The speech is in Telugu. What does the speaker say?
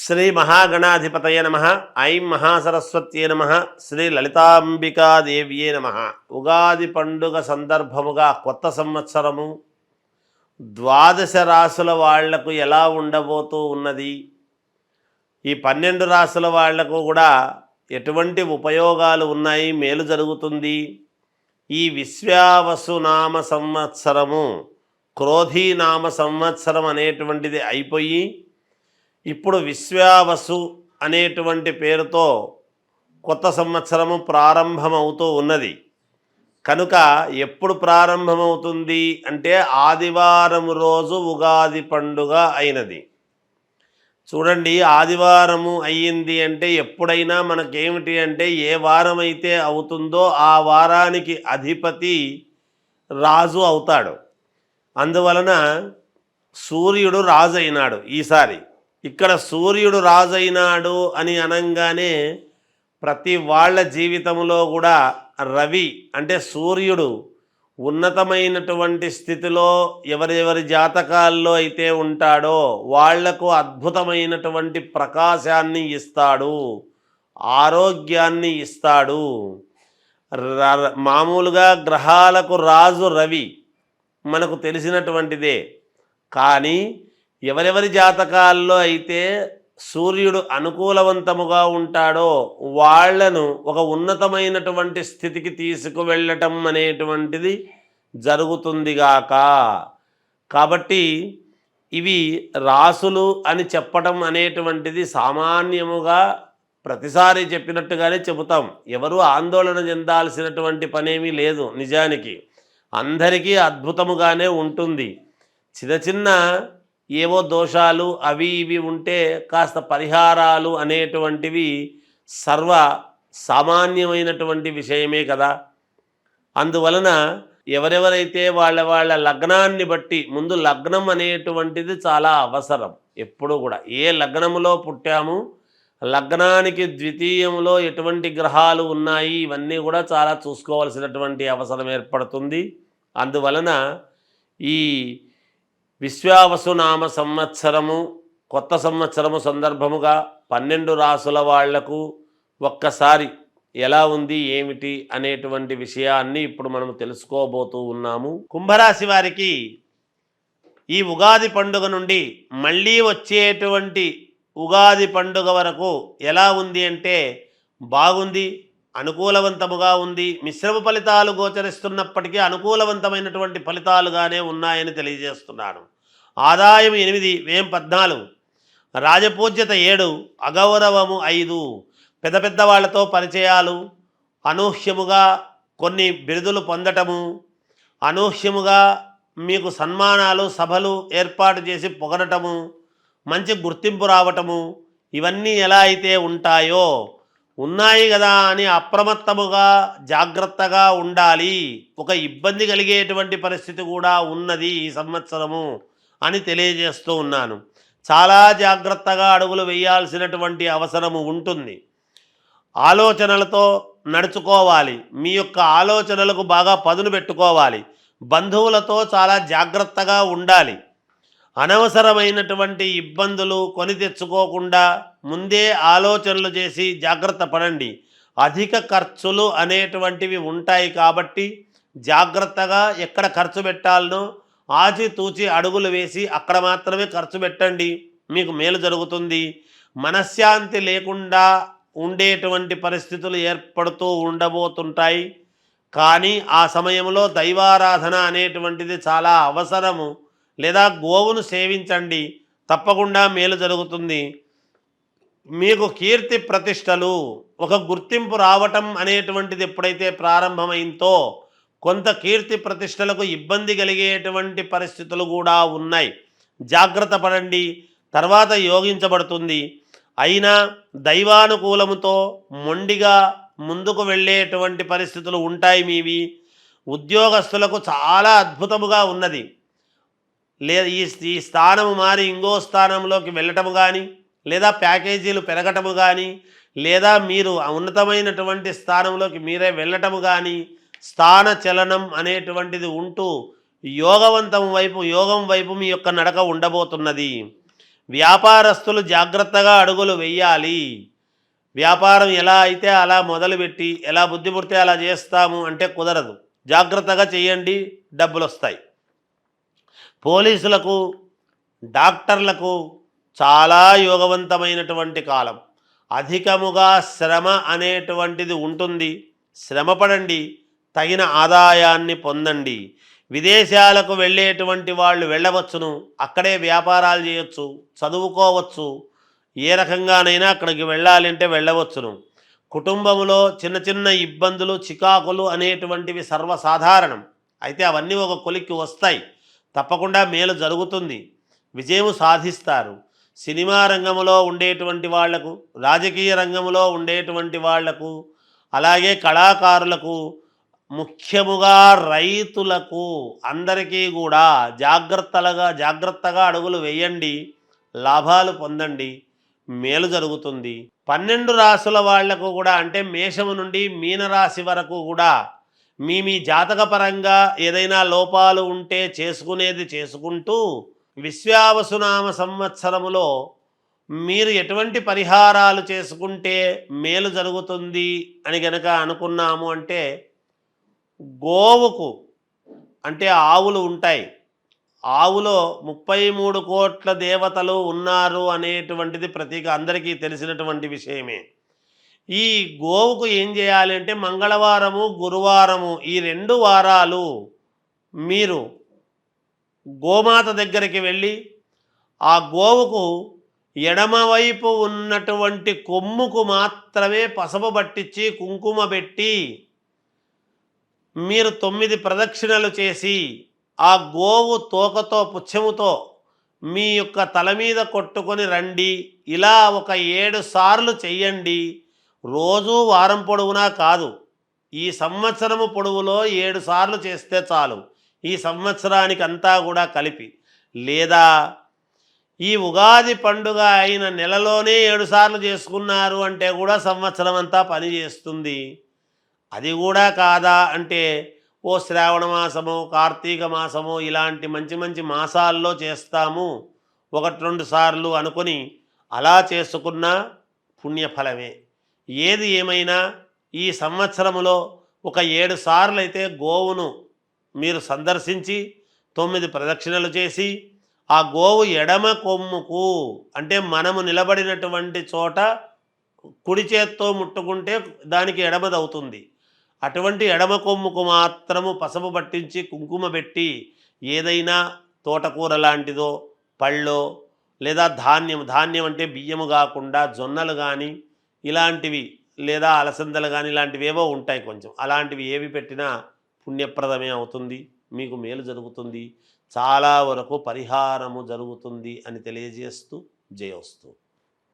శ్రీ మహాగణాధిపతయ నమ. ఐం మహాసరస్వత్యే నమ. శ్రీ లలితాంబికాదేవ్యే నమ. ఉగాది పండుగ సందర్భముగా కొత్త సంవత్సరము ద్వాదశ రాసుల వాళ్లకు ఎలా ఉండబోతూ ఉన్నది, ఈ 12 రాసుల వాళ్లకు కూడా ఎటువంటి ఉపయోగాలు ఉన్నాయి, మేలు జరుగుతుంది. ఈ విశ్వావసునామ సంవత్సరము క్రోధీనామ సంవత్సరం అనేటువంటిది అయిపోయి ఇప్పుడు విశ్వావసు అనేటువంటి పేరుతో కొత్త సంవత్సరము ప్రారంభమవుతూ ఉన్నది. కనుక ఎప్పుడు ప్రారంభమవుతుంది అంటే ఆదివారం రోజు ఉగాది పండుగ అయినది. చూడండి, ఆదివారము అయ్యింది అంటే ఎప్పుడైనా మనకేమిటి అంటే ఏ వారం అయితే అవుతుందో ఆ వారానికి అధిపతి రాజు అవుతాడు. అందువలన సూర్యుడు రాజు అయినాడు ఈసారి. ఇక్కడ సూర్యుడు రాజైనాడు అని అనంగానే ప్రతి వాళ్ళ జీవితంలో కూడా రవి అంటే సూర్యుడు ఉన్నతమైనటువంటి స్థితిలో ఎవరెవరి జాతకాల్లో అయితే ఉంటాడో వాళ్లకు అద్భుతమైనటువంటి ప్రకాశాన్ని ఇస్తాడు, ఆరోగ్యాన్ని ఇస్తాడు. మామూలుగా గ్రహాలకు రాజు రవి మనకు తెలిసినటువంటిదే. కానీ ఎవరెవరి జాతకాల్లో అయితే సూర్యుడు అనుకూలవంతముగా ఉంటాడో వాళ్లను ఒక ఉన్నతమైనటువంటి స్థితికి తీసుకువెళ్ళటం అనేటువంటిది జరుగుతుందిగాక. కాబట్టి ఇవి రాసులు అని చెప్పటం అనేటువంటిది సామాన్యముగా ప్రతిసారి చెప్పినట్టుగానే చెబుతాం. ఎవరు ఆందోళన చెందాల్సినటువంటి పనేమీ లేదు. నిజానికి అందరికీ అద్భుతముగానే ఉంటుంది. చిన్న చిన్న ఏవో దోషాలు అవి ఇవి ఉంటే కాస్త పరిహారాలు అనేటువంటివి సర్వ సామాన్యమైనటువంటి విషయమే కదా. అందువలన ఎవరెవరైతే వాళ్ళ లగ్నాన్ని బట్టి, ముందు లగ్నం అనేటువంటిది చాలా అవసరం. ఎప్పుడు కూడా ఏ లగ్నములో పుట్టాము, లగ్నానికి ద్వితీయంలో ఎటువంటి గ్రహాలు ఉన్నాయి, ఇవన్నీ కూడా చాలా చూసుకోవాల్సినటువంటి అవసరం ఏర్పడుతుంది. అందువలన ఈ విశ్వావసునామ సంవత్సరము కొత్త సంవత్సరము సందర్భముగా 12 రాసుల వాళ్లకు ఒక్కసారి ఎలా ఉంది ఏమిటి అనేటువంటి విషయాన్ని ఇప్పుడు మనం తెలుసుకోబోతూ ఉన్నాము. కుంభరాశి వారికి ఈ ఉగాది పండుగ నుండి మళ్ళీ వచ్చేటువంటి ఉగాది పండుగ వరకు ఎలా ఉంది అంటే బాగుంది, అనుకూలవంతముగా ఉంది. మిశ్రమ ఫలితాలు గోచరిస్తున్నప్పటికీ అనుకూలవంతమైనటువంటి ఫలితాలుగానే ఉన్నాయని తెలియజేస్తున్నాను. ఆదాయం 8, వ్యయం 14, రాజపూజ్యత 7, అగౌరవము 5. పెద్ద పెద్ద వాళ్లతో పరిచయాలు, అనూహ్యముగా కొన్ని బిరుదులు పొందటము, అనూహ్యముగా మీకు సన్మానాలు సభలు ఏర్పాటు చేసి పొగడటము, మంచి గుర్తింపు రావటము, ఇవన్నీ ఎలా అయితే ఉంటాయో ఉన్నాయి కదా అని అప్రమత్తముగా జాగ్రత్తగా ఉండాలి. ఒక ఇబ్బంది కలిగేటువంటి పరిస్థితి కూడా ఉన్నది ఈ సంవత్సరము అని తెలియజేస్తూ ఉన్నాను. చాలా జాగ్రత్తగా అడుగులు వేయాల్సినటువంటి అవసరము ఉంటుంది. ఆలోచనలతో నడుచుకోవాలి. మీ యొక్క ఆలోచనలకు బాగా పదును పెట్టుకోవాలి. బంధువులతో చాలా జాగ్రత్తగా ఉండాలి. అనవసరమైనటువంటి ఇబ్బందులు కొని తెచ్చుకోకుండా ముందే ఆలోచనలు చేసి జాగ్రత్త పడండి. అధిక ఖర్చులు అనేటువంటివి ఉంటాయి కాబట్టి జాగ్రత్తగా ఎక్కడ ఖర్చు పెట్టాలనో ఆచితూచి అడుగులు వేసి అక్కడ మాత్రమే ఖర్చు పెట్టండి. మీకు మేలు జరుగుతుంది. మనశ్శాంతి లేకుండా ఉండేటువంటి పరిస్థితులు ఏర్పడుతూ ఉండబోతుంటాయి. కానీ ఆ సమయంలో దైవారాధన అనేటువంటిది చాలా అవసరము. లేదా గోవును సేవించండి, తప్పకుండా మేలు జరుగుతుంది. మీకు కీర్తి ప్రతిష్టలు, ఒక గుర్తింపు రావటం అనేటువంటిది ఎప్పుడైతే ప్రారంభమైందో కొంత కీర్తి ప్రతిష్టలకు ఇబ్బంది కలిగేటువంటి పరిస్థితులు కూడా ఉన్నాయి. జాగ్రత్త పడండి, తర్వాత యోగించబడుతుంది. అయినా దైవానుకూలముతో మొండిగా ముందుకు వెళ్ళేటువంటి పరిస్థితులు ఉంటాయి మీవి. ఉద్యోగస్తులకు చాలా అద్భుతముగా ఉన్నది. లేదా ఈ స్థానము మారి ఇంకో స్థానంలోకి వెళ్ళటము కానీ, లేదా ప్యాకేజీలు పెరగటము కానీ, లేదా మీరు ఉన్నతమైనటువంటి స్థానంలోకి మీరే వెళ్ళటము కానీ, స్థాన చలనం అనేటువంటిది ఉంటూ యోగం వైపు మీ యొక్క నడక ఉండబోతున్నది. వ్యాపారస్తులు జాగ్రత్తగా అడుగులు వెయ్యాలి. వ్యాపారం ఎలా అయితే అలా మొదలుపెట్టి ఎలా బుద్ధి పుడితే అలా చేస్తాము అంటే కుదరదు. జాగ్రత్తగా చేయండి, డబ్బులొస్తాయి. పోలీసులకు, డాక్టర్లకు చాలా యోగవంతమైనటువంటి కాలం. అధికముగా శ్రమ అనేటువంటిది ఉంటుంది. శ్రమపడండి, తగిన ఆదాయాన్ని పొందండి. విదేశాలకు వెళ్ళేటువంటి వాళ్ళు వెళ్ళవచ్చును, అక్కడే వ్యాపారాలు చేయొచ్చు, చదువుకోవచ్చు, ఏ రకంగానైనా అక్కడికి వెళ్ళాలి అంటే వెళ్ళవచ్చును. కుటుంబంలో చిన్న చిన్న ఇబ్బందులు, చికాకులు అనేటువంటివి సర్వసాధారణం. అయితే అవన్నీ ఒక కొలిక్కి వస్తాయి. తప్పకుండా మేలు జరుగుతుంది, విజయం సాధిస్తారు. సినిమా రంగంలో ఉండేటువంటి వాళ్లకు, రాజకీయ రంగంలో ఉండేటువంటి వాళ్లకు, అలాగే కళాకారులకు, ముఖ్యముగా రైతులకు అందరికీ కూడా జాగ్రత్తగా అడుగులు వేయండి, లాభాలు పొందండి, మేలు జరుగుతుంది. 12 రాసుల వాళ్లకు కూడా అంటే మేషము నుండి మీనరాశి వరకు కూడా మీ జాతకపరంగా ఏదైనా లోపాలు ఉంటే చేసుకునేది చేసుకుంటూ విశ్వావసునామ సంవత్సరములో మీరు ఎటువంటి పరిహారాలు చేసుకుంటే మేలు జరుగుతుంది అని గనక అనుకున్నాము అంటే, గోవుకు అంటే ఆవులు ఉంటాయి, ఆవులో 33 కోట్ల దేవతలు ఉన్నారు అనేటువంటిది ప్రతీక అందరికీ తెలిసినటువంటి విషయమే. ఈ గోవుకు ఏం చేయాలి అంటే మంగళవారము, గురువారము ఈ 2 వారాలు మీరు గోమాత దగ్గరికి వెళ్ళి ఆ గోవుకు ఎడమవైపు ఉన్నటువంటి కొమ్ముకు మాత్రమే పసుపు పట్టించి కుంకుమ పెట్టి మీరు 9 ప్రదక్షిణలు చేసి ఆ గోవు తోకతో పుచ్చముతో మీ యొక్క తల మీద కొట్టుకొని రండి. ఇలా ఒక 7 సార్లు చెయ్యండి. రోజు వారం పొడవునా కాదు, ఈ సంవత్సరము పొడవులో 7 సార్లు చేస్తే చాలు, ఈ సంవత్సరానికి అంతా కూడా కలిపి. లేదా ఈ ఉగాది పండుగ అయిన నెలలోనే 7 సార్లు చేసుకున్నారు అంటే కూడా సంవత్సరం అంతా పని చేస్తుంది. అది కూడా కాదా అంటే ఓ శ్రావణ మాసమో, కార్తీక మాసమో ఇలాంటి మంచి మంచి మాసాల్లో చేస్తాము 1-2 సార్లు అనుకొని అలా చేసుకున్న పుణ్యఫలమే. ఏది ఏమైనా ఈ సంవత్సరములో ఒక 7 సార్లు అయితే గోవును మీరు సందర్శించి 9 ప్రదక్షిణలు చేసి ఆ గోవు ఎడమ కొమ్ముకు అంటే మనము నిలబడినటువంటి చోట కుడి చేత్తో ముట్టుకుంటే దానికి ఎడమదవుతుంది, అటువంటి ఎడమ కొమ్ముకు మాత్రము పసుపు పట్టించి కుంకుమ పెట్టి ఏదైనా తోటకూర లాంటిదో, పళ్ళో, లేదా ధాన్యం అంటే బియ్యము కాకుండా జొన్నలు కానీ ఇలాంటివి, లేదా అలసందలు కానీ ఇలాంటివి ఏవో ఉంటాయి కొంచెం, అలాంటివి ఏవి పెట్టినా పుణ్యప్రదమే అవుతుంది, మీకు మేలు జరుగుతుంది, చాలా వరకు పరిహారము జరుగుతుంది అని తెలియజేస్తూ జయోస్తు.